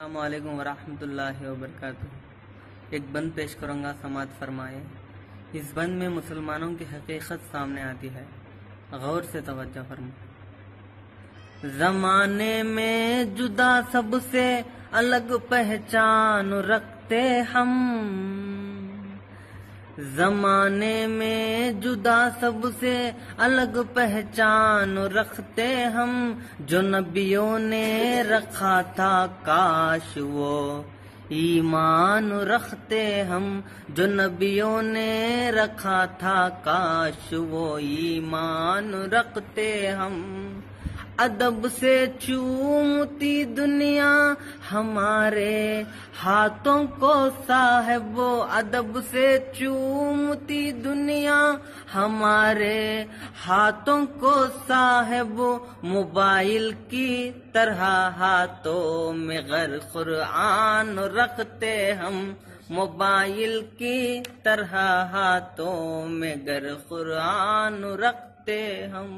السلام علیکم ورحمۃ اللہ وبرکاتہ۔ ایک بند پیش کروں گا، سماعت فرمائے۔ اس بند میں مسلمانوں کی حقیقت سامنے آتی ہے، غور سے توجہ فرمائے۔ زمانے میں جدا سب سے الگ پہچان رکھتے ہم، زمانے میں جدا سب سے الگ پہچان رکھتے ہم، جو نبیوں نے رکھا تھا کاش وہ ایمان رکھتے ہم، جو نبیوں نے رکھا تھا کاش وہ ایمان رکھتے ہم۔ ادب سے چومتی دنیا ہمارے ہاتھوں کو صاحب، ادب سے چومتی دنیا ہمارے ہاتھوں کو صاحب، موبائل کی طرح ہاتھوں میں غیر قرآن رکھتے ہم، موبائل کی طرح ہاتھوں میں غیر قرآن رکھتے ہم۔